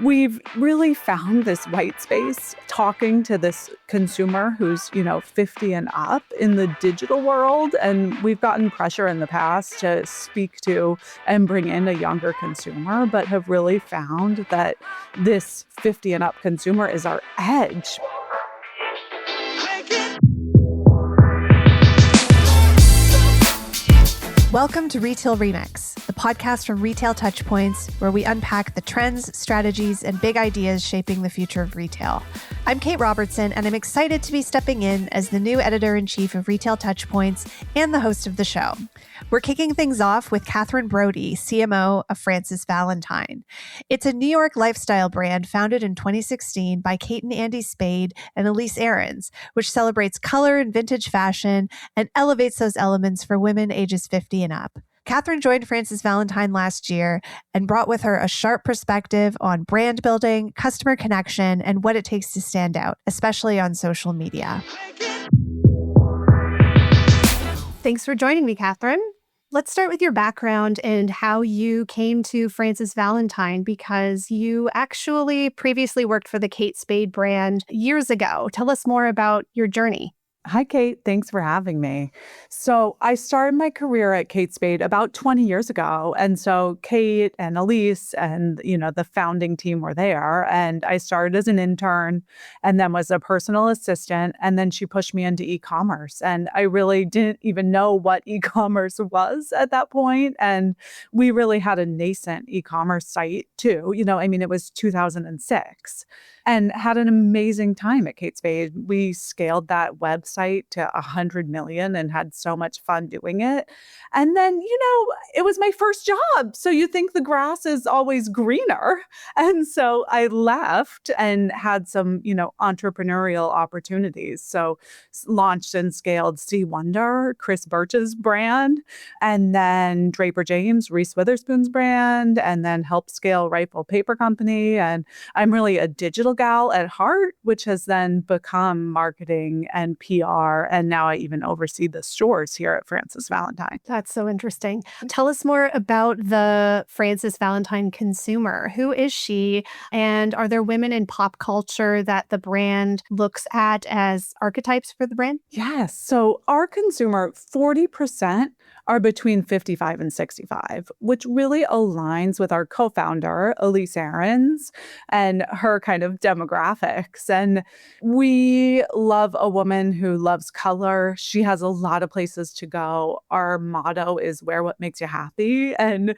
We've really found this white space talking to this consumer who's, 50 and up in the digital world. And we've gotten pressure in the past to speak to and bring in a younger consumer, but have really found that this 50 and up consumer is our edge. Welcome to Retail Remix, the podcast from Retail TouchPoints, where we unpack the trends, strategies, and big ideas shaping the future of retail. I'm Kate Robertson, and I'm excited to be stepping in as the new editor-in-chief of Retail TouchPoints and the host of the show. We're kicking things off with Katherine Brody, CMO of Frances Valentine. It's a New York lifestyle brand founded in 2016 by Kate and Andy Spade and Elyce Arons, which celebrates color and vintage fashion and elevates those elements for women ages 50 and up. Katherine joined Frances Valentine last year and brought with her a sharp perspective on brand building, customer connection, and what it takes to stand out, especially on social media. Thanks for joining me, Katherine. Let's start with your background and how you came to Frances Valentine, because you actually previously worked for the Kate Spade brand years ago. Tell us more about your journey. Hi, Kate. Thanks for having me. So I started my career at Kate Spade about 20 years ago. And so Kate and Elyce and, the founding team were there. And I started as an intern and then was a personal assistant. And then she pushed me into e-commerce. And I really didn't even know what e-commerce was at that point. And we really had a nascent e-commerce site too. It was 2006. And had an amazing time at Kate Spade. We scaled that website to 100 million and had so much fun doing it. And then, it was my first job. So you think the grass is always greener. And so I left and had some, entrepreneurial opportunities. So launched and scaled C Wonder, Chris Birch's brand, and then Draper James, Reese Witherspoon's brand, and then helped scale Rifle Paper Company. And I'm really a digital gal at heart, which has then become marketing and PR. And now I even oversee the stores here at Frances Valentine. That's so interesting. Tell us more about the Frances Valentine consumer. Who is she? And are there women in pop culture that the brand looks at as archetypes for the brand? Yes. So our consumer, 40% are between 55 and 65, which really aligns with our co-founder, Elyce Arons, and her kind of demographics. And we love a woman who loves color. She has a lot of places to go. Our motto is wear what makes you happy. And,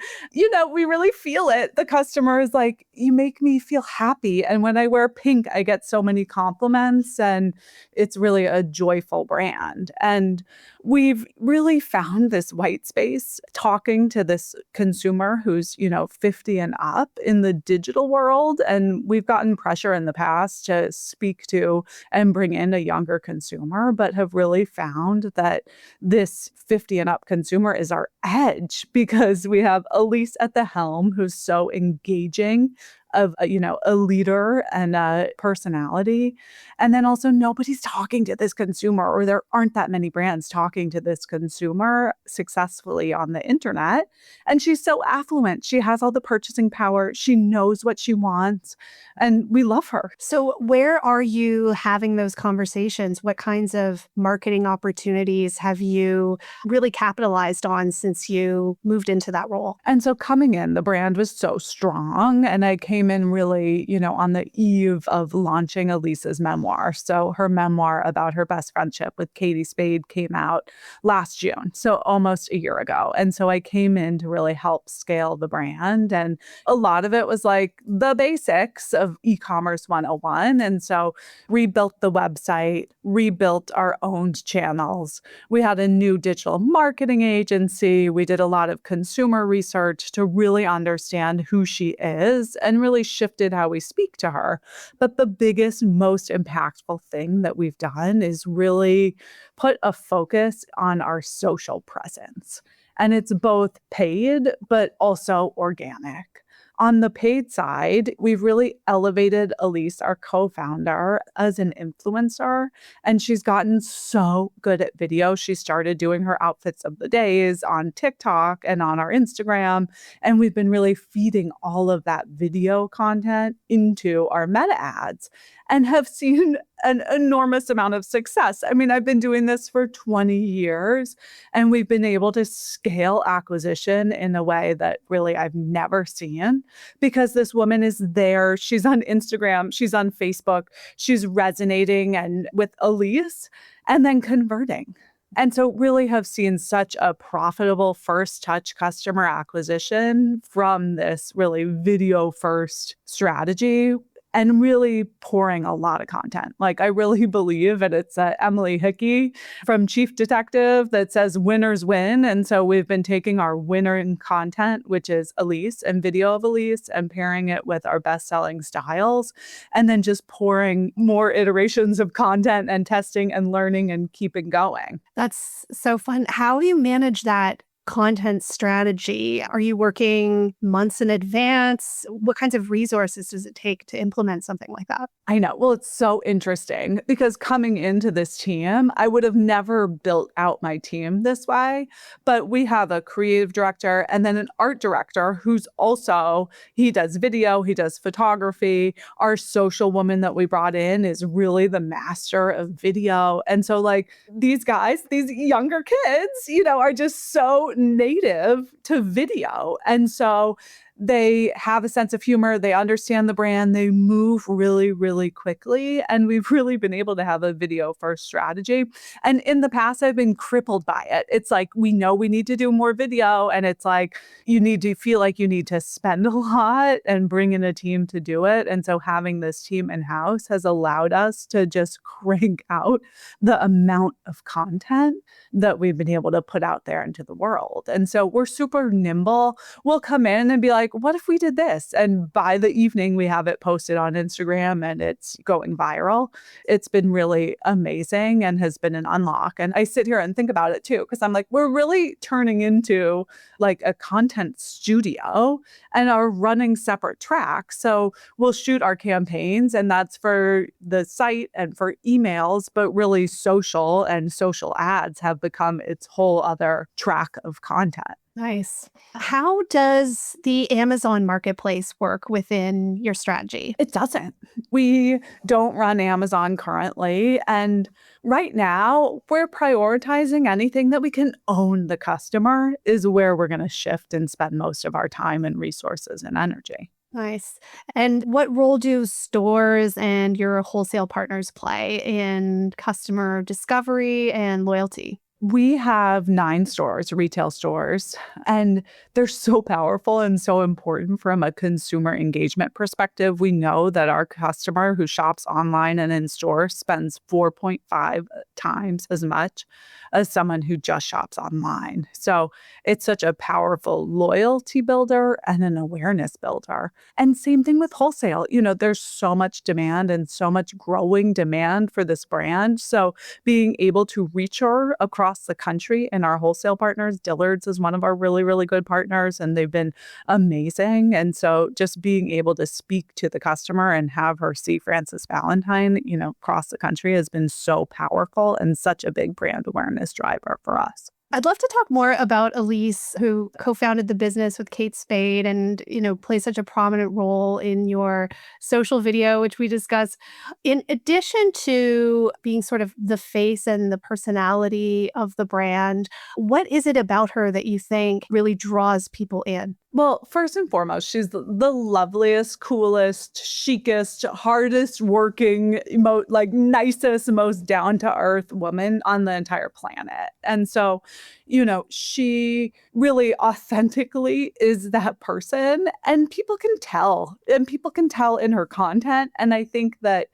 we really feel it. The customer is like, you make me feel happy. And when I wear pink, I get so many compliments, and it's really a joyful brand. And we've really found this white space talking to this consumer who's, 50 and up in the digital world. And we've gotten pressure in the past to speak to and bring in a younger consumer, but have really found that this 50 and up consumer is our edge, because we have Elyce at the helm, who's so engaging, of a leader and a personality. And then also nobody's talking to this consumer, or there aren't that many brands talking to this consumer successfully on the internet. And she's so affluent. She has all the purchasing power. She knows what she wants, and we love her. So where are you having those conversations? What kinds of marketing opportunities have you really capitalized on since you moved into that role? And so coming in, the brand was so strong, and I came in really, on the eve of launching Elyce's memoir. So her memoir about her best friendship with Katie Spade came out last June, so almost a year ago. And so I came in to really help scale the brand. And a lot of it was like the basics of e-commerce 101. And so rebuilt the website, rebuilt our owned channels. We had a new digital marketing agency. We did a lot of consumer research to really understand who she is and really shifted how we speak to her. But the biggest, most impactful thing that we've done is really put a focus on our social presence. And it's both paid, but also organic. On the paid side, we've really elevated Elyce, our co-founder, as an influencer, and she's gotten so good at video. She started doing her outfits of the days on TikTok and on our Instagram, and we've been really feeding all of that video content into our meta ads and have seen an enormous amount of success. I mean, I've been doing this for 20 years and we've been able to scale acquisition in a way that really I've never seen because this woman is there. She's on Instagram, she's on Facebook, she's resonating and with Elyce and then converting. And so really have seen such a profitable first touch customer acquisition from this really video first strategy and really pouring a lot of content. Like I really believe, and it's Emily Hickey from Chief Detective that says winners win. And so we've been taking our winning content, which is Elyce and video of Elyce, and pairing it with our best-selling styles, and then just pouring more iterations of content and testing and learning and keeping going. That's so fun. How do you manage that content strategy? Are you working months in advance? What kinds of resources does it take to implement something like that? I know. Well, it's so interesting because coming into this team, I would have never built out my team this way. But we have a creative director and then an art director who's also, he does video, he does photography. Our social woman that we brought in is really the master of video. And so like these guys, these younger kids, are just so native to video. And so they have a sense of humor, they understand the brand, they move really, really quickly. And we've really been able to have a video first strategy. And in the past, I've been crippled by it. It's like, we know we need to do more video. And it's like, you need to feel like you need to spend a lot and bring in a team to do it. And so having this team in-house has allowed us to just crank out the amount of content that we've been able to put out there into the world. And so we're super nimble. We'll come in and be like, what if we did this? And by the evening, we have it posted on Instagram and it's going viral. It's been really amazing and has been an unlock. And I sit here and think about it too, because I'm like, we're really turning into like a content studio and are running separate tracks. So we'll shoot our campaigns and that's for the site and for emails, but really social and social ads have become its whole other track of content. Nice. How does the Amazon marketplace work within your strategy? It doesn't. We don't run Amazon currently. And right now, we're prioritizing anything that we can own the customer is where we're going to shift and spend most of our time and resources and energy. Nice. And what role do stores and your wholesale partners play in customer discovery and loyalty? We have 9 stores, retail stores, and they're so powerful and so important from a consumer engagement perspective. We know that our customer who shops online and in store spends 4.5 times as much as someone who just shops online. So it's such a powerful loyalty builder and an awareness builder. And same thing with wholesale. There's so much demand and so much growing demand for this brand. So being able to reach her across the country and our wholesale partners, Dillard's is one of our really, really good partners, and they've been amazing. And so just being able to speak to the customer and have her see Frances Valentine, across the country has been so powerful and such a big brand awareness driver for us. I'd love to talk more about Elyce, who co-founded the business with Kate Spade and, plays such a prominent role in your social video, which we discussed. In addition to being sort of the face and the personality of the brand, what is it about her that you think really draws people in? Well, first and foremost, she's the loveliest, coolest, chicest, hardest working, nicest, most down-to-earth woman on the entire planet. And so, she really authentically is that person. And people can tell. And people can tell in her content. And I think that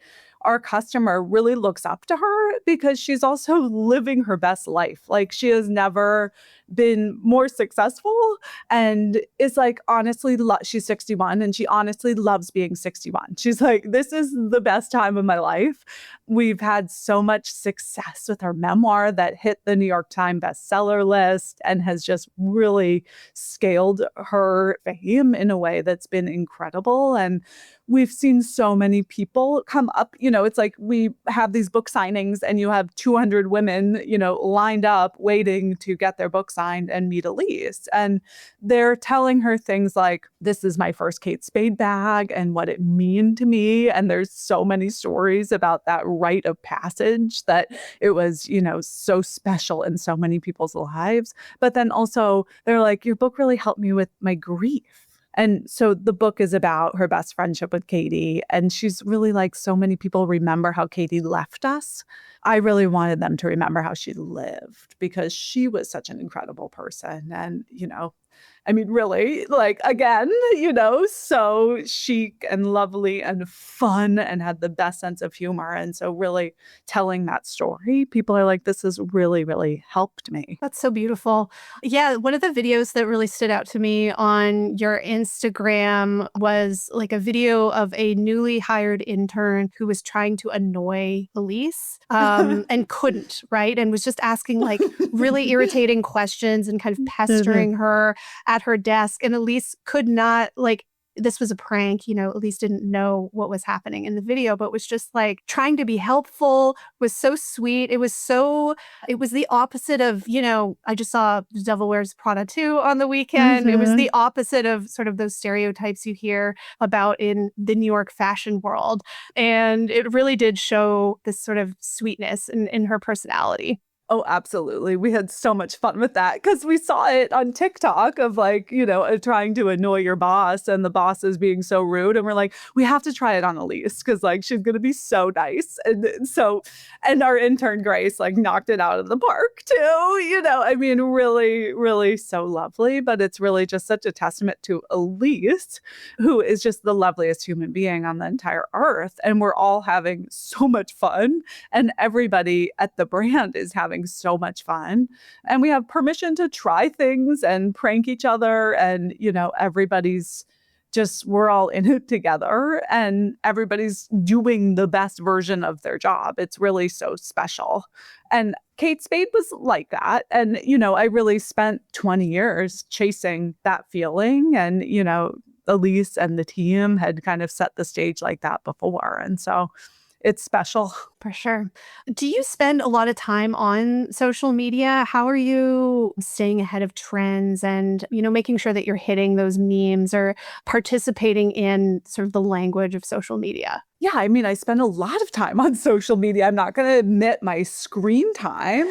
our customer really looks up to her because she's also living her best life. Like she has never been more successful and is like, honestly, she's 61 and she honestly loves being 61. She's like, this is the best time of my life. We've had so much success with her memoir that hit the New York Times bestseller list and has just really scaled her fame in a way that's been incredible. And we've seen so many people come up. It's like we have these book signings and you have 200 women, lined up waiting to get their book signed and meet Elyce. And they're telling her things like, this is my first Kate Spade bag and what it mean to me. And there's so many stories about that rite of passage that it was, so special in so many people's lives. But then also they're like, your book really helped me with my grief. And so the book is about her best friendship with Katie. And she's really like, so many people remember how Katie left us. I really wanted them to remember how she lived because she was such an incredible person. And, really, like, again, so chic and lovely and fun and had the best sense of humor. And so really telling that story, people are like, this has really, really helped me. That's so beautiful. Yeah, one of the videos that really stood out to me on your Instagram was like a video of a newly hired intern who was trying to annoy Elyce and couldn't, right? And was just asking like really irritating questions and kind of pestering her at her desk. And Elyce could not, like, this was a prank, Elyce didn't know what was happening in the video, but was just like trying to be helpful, was so sweet. It was the opposite of, I just saw The Devil Wears Prada 2 on the weekend. It was the opposite of sort of those stereotypes you hear about in the New York fashion world. And it really did show this sort of sweetness in her personality. Oh, absolutely. We had so much fun with that because we saw it on TikTok of like, trying to annoy your boss and the boss is being so rude. And we're like, we have to try it on Elyce because like she's going to be so nice. And our intern Grace like knocked it out of the park too. Really, really so lovely. But it's really just such a testament to Elyce, who is just the loveliest human being on the entire earth. And we're all having so much fun. And everybody at the brand is having so much fun. And we have permission to try things and prank each other. And, we're all in it together and everybody's doing the best version of their job. It's really so special. And Kate Spade was like that. And, I really spent 20 years chasing that feeling. And, Elyce and the team had kind of set the stage like that before. And so it's special. For sure. Do you spend a lot of time on social media? How are you staying ahead of trends and, making sure that you're hitting those memes or participating in sort of the language of social media? Yeah, I spend a lot of time on social media. I'm not going to admit my screen time,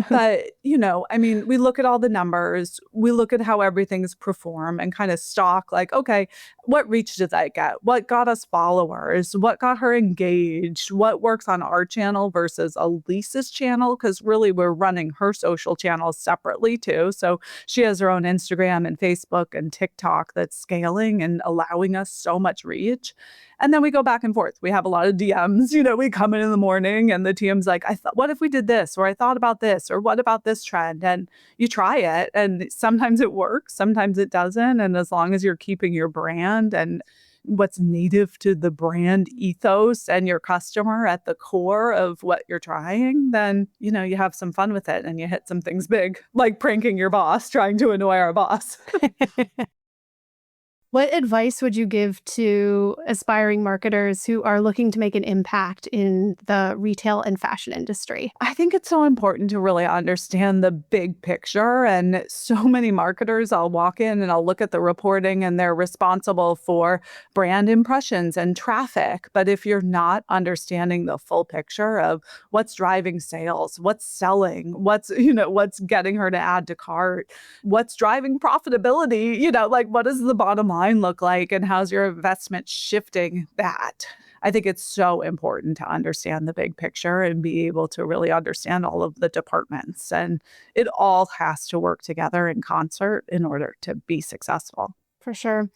but, we look at all the numbers. We look at how everything's performed and kind of stalk like, okay, what reach did that get? What got us followers? What got her engaged? What works on our channel versus Elyce's channel? Because really we're running her social channels separately too. So she has her own Instagram and Facebook and TikTok that's scaling and allowing us so much reach. And then we go back and forth. We have a lot of DMs, we come in the morning and the TM's like, what if we did this? Or I thought about this, or what about this trend? And you try it and sometimes it works, sometimes it doesn't. And as long as you're keeping your brand and what's native to the brand ethos and your customer at the core of what you're trying, then, you have some fun with it and you hit some things big, like pranking your boss, trying to annoy our boss. What advice would you give to aspiring marketers who are looking to make an impact in the retail and fashion industry? I think it's so important to really understand the big picture. And so many marketers, I'll walk in and I'll look at the reporting and they're responsible for brand impressions and traffic. But if you're not understanding the full picture of what's driving sales, what's selling, what's getting her to add to cart, what's driving profitability, like what does the bottom line look like and how's your investment shifting that? I think it's so important to understand the big picture and be able to really understand all of the departments. And it all has to work together in concert in order to be successful. For sure.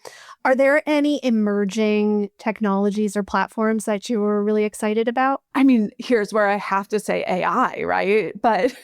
Are there any emerging technologies or platforms that you were really excited about? I mean, here's where I have to say AI, right? But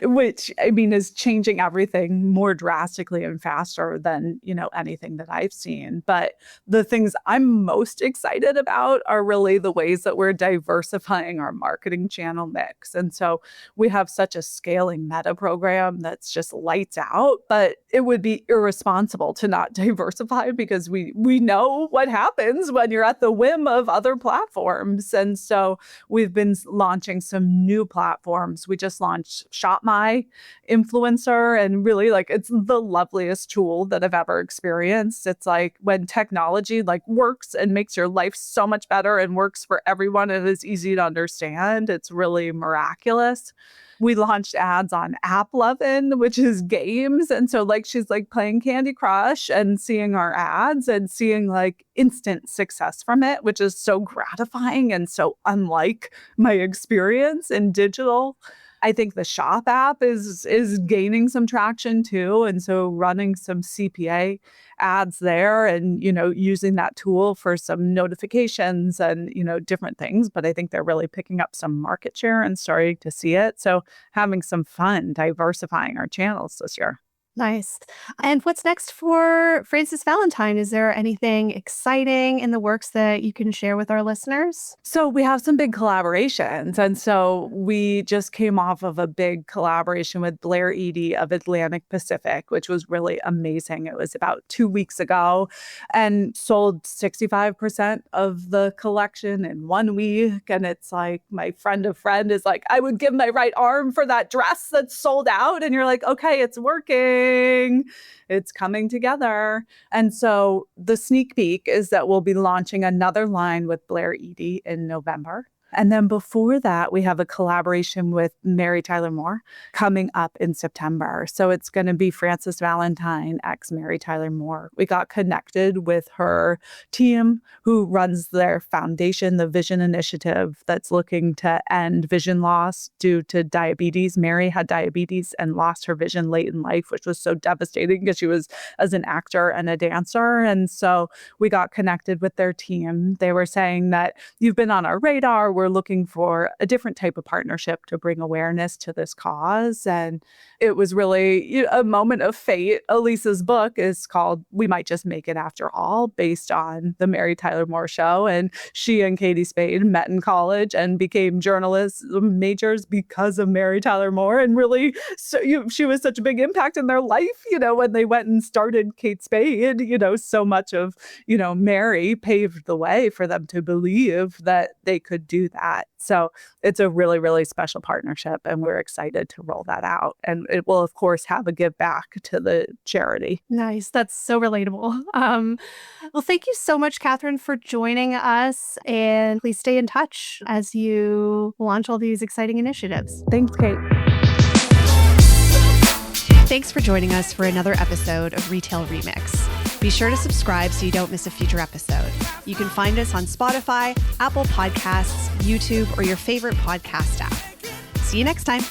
which I mean is changing everything more drastically and faster than, anything that I've seen. But the things I'm most excited about are really the ways that we're diversifying our marketing channel mix. And so we have such a scaling meta program that's just lights out, but it would be irresponsible to not diversify because we know what happens when you're at the whim of other platforms. And so we've been launching some new platforms. We just launched Shop My Influencer, and really it's the loveliest tool that I've ever experienced. It's like when technology works and makes your life so much better and works for everyone and is easy to understand. It's really miraculous. We launched ads on AppLovin, which is games. And so she's playing Candy Crush and seeing our ads and seeing instant success from it, which is so gratifying and so unlike my experience in digital. I think the Shop app is gaining some traction too. And so running some CPA ads there and, using that tool for some notifications and, different things. But I think they're really picking up some market share and starting to see it. So having some fun diversifying our channels this year. Nice. And what's next for Frances Valentine? Is there anything exciting in the works that you can share with our listeners? So we have some big collaborations. And so we just came off of a big collaboration with Blair Edie of Atlantic Pacific, which was really amazing. It was about 2 weeks ago and sold 65% of the collection in 1 week. And it's my friend of friend is I would give my right arm for that dress that's sold out. And you're okay, it's working. It's coming together. And so the sneak peek is that we'll be launching another line with Blair Edie in November. And then before that, we have a collaboration with Mary Tyler Moore coming up in September. So it's going to be Frances Valentine x Mary Tyler Moore. We got connected with her team who runs their foundation, the Vision Initiative, that's looking to end vision loss due to diabetes. Mary had diabetes and lost her vision late in life, which was so devastating because she was as an actor and a dancer. And so we got connected with their team. They were saying that you've been on our radar. We're looking for a different type of partnership to bring awareness to this cause. And it was really a moment of fate. Elyce's book is called We Might Just Make It After All, based on the Mary Tyler Moore show. And she and Katie Spade met in college and became journalist majors because of Mary Tyler Moore. And really, she was such a big impact in their life, when they went and started Kate Spade, so much of, Mary paved the way for them to believe that they could do that. So it's a really, really special partnership, and we're excited to roll that out. And it will, of course, have a give back to the charity. Nice. That's so relatable. Well, thank you so much, Katherine, for joining us. And please stay in touch as you launch all these exciting initiatives. Thanks, Kate. Thanks for joining us for another episode of Retail Remix. Be sure to subscribe so you don't miss a future episode. You can find us on Spotify, Apple Podcasts, YouTube, or your favorite podcast app. See you next time.